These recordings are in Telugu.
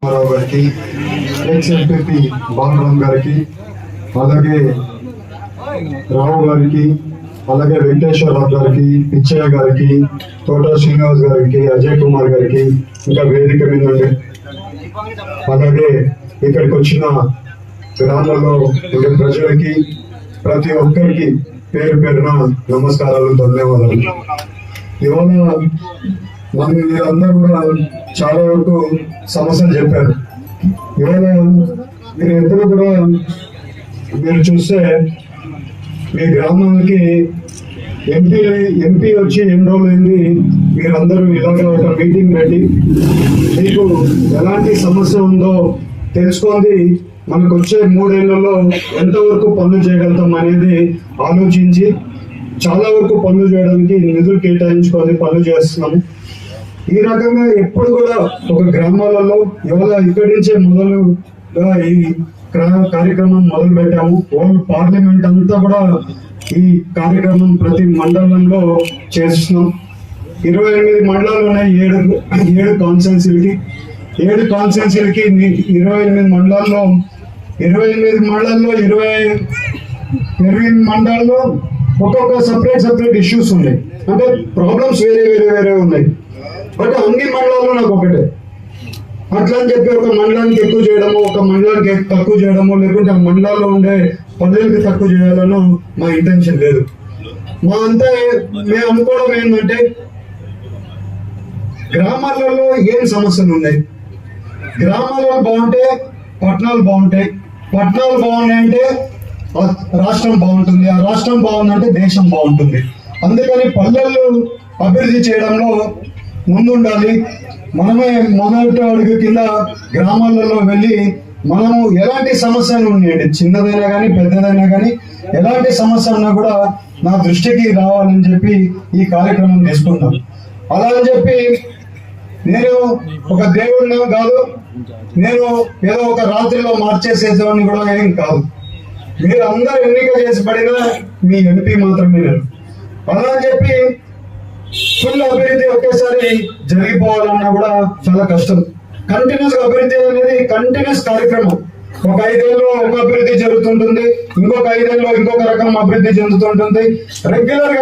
రామారావు గారికి, ఎక్స్ ఎంపీ బాలరామ్ గారికి, అలాగే రావు గారికి, అలాగే వెంకటేశ్వరరావు గారికి, పిచ్చయ్య గారికి, తోట శ్రీనివాస్ గారికి, అజయ్ కుమార్ గారికి, ఇంకా వేదిక మీద నుండి అలాగే ఇక్కడికి వచ్చిన గ్రామంలో ఉండే ప్రజలకి ప్రతి ఒక్కరికి పేరు పేరున నమస్కారాలు, ధన్యవాదాలు. ఇవాళ మీరందరూ కూడా చాలా వరకు సమస్యలు చెప్పారు. ఇవాళ మీరు ఎప్పుడు కూడా మీరు చూస్తే మీ గ్రామానికి ఎంపీ వచ్చి ఎన్ని రోజులైంది, మీరందరూ ఇలాగ ఒక మీటింగ్ పెట్టి మీకు ఎలాంటి సమస్య ఉందో తెలుసుకొని మనకు వచ్చే 3 ఏళ్లలో ఎంతవరకు పనులు చేయగలుగుతాం అనేది ఆలోచించి చాలా వరకు పనులు చేయడానికి నిధులు కేటాయించుకొని పనులు చేస్తున్నాము. ఈ రకంగా ఎప్పుడు కూడా ఒక గ్రామాలలో ఇవాళ ఇక్కడి నుంచే మొదలుగా ఈ కార్యక్రమం మొదలు పెట్టాము. ఓల్డ్ పార్లమెంట్ అంతా కూడా ఈ కార్యక్రమం ప్రతి మండలంలో చేస్తున్నాం. 28 మండలాలు ఉన్నాయి. 7 కాన్స్టిట్యున్సీలకి 28 మండలాల్లో 28 మండలాల్లో ఒక్కొక్క సపరేట్ ఇష్యూస్ ఉన్నాయి. అంటే ప్రాబ్లమ్స్ వేరే ఉన్నాయి. బట్ అన్ని మండలాల్లో నాకు ఒకటే. అట్లా అని చెప్పి ఒక మండలానికి ఎక్కువ చేయడము, ఒక మండలానికి తక్కువ చేయడము, లేకుంటే ఆ మండలాల్లో ఉండే పనులకి తక్కువ చేయాలనో మా ఇంటెన్షన్ లేదు. మేము అనుకోవడం ఏంటంటే గ్రామాలలో ఏం సమస్యలు ఉన్నాయి, గ్రామాలలో బాగుంటే పట్టణాలు బాగుంటాయి, పట్టణాలు బాగున్నాయంటే రాష్ట్రం బాగుంటుంది, ఆ రాష్ట్రం బాగుందంటే దేశం బాగుంటుంది. అందుకని పల్లెలు అభివృద్ధి చేయడంలో ముందుండాలి. మనమే మొదటి అడుగు కింద గ్రామాలలో వెళ్ళి మనము ఎలాంటి సమస్యలు ఉన్నాయండి, చిన్నదైనా కానీ పెద్దదైనా కానీ ఎలాంటి సమస్య ఉన్నా కూడా నా దృష్టికి రావాలని చెప్పి ఈ కార్యక్రమం తీసుకుంటాం. అలా అని చెప్పి నేను ఒక దేవుడిని కాదు, నేను ఏదో ఒక రాత్రిలో మార్చేసేదాన్ని కూడా ఏం కాదు. మీరు అందరూ ఎన్నిక చేసి పడిన మీ ఎంపీ మాత్రమే నేను. అలా అని చెప్పి ఫుల్ అభివృద్ధి ఒకేసారి జరిగిపోవాలన్నా కూడా చాలా కష్టం. కంటిన్యూస్ అభివృద్ధి అనేది కంటిన్యూస్ కార్యక్రమం. ఒక 5 ఏళ్ళు ఒక అభివృద్ధి జరుగుతుంటుంది, ఇంకొక 5 ఏళ్ళు ఇంకొక రకం అభివృద్ధి చెందుతుంటుంది. రెగ్యులర్ గా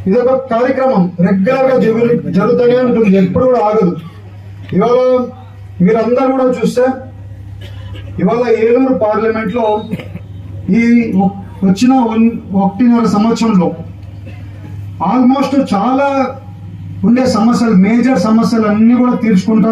ఇదొక కార్యక్రమం రెగ్యులర్ గా జరుగుతూనే ఉంటుంది, ఎప్పుడు కూడా ఆగదు. ఇవాళ మీరందరూ కూడా చూస్తే ఇవాళ ఏలూరు పార్లమెంట్ లో ఈ వచ్చిన 1.5 సంవత్సరంలో ఆల్మోస్ట్ చాలా ఉండే సమస్యలు, మేజర్ సమస్యలు అన్ని కూడా తీర్చుకుంటా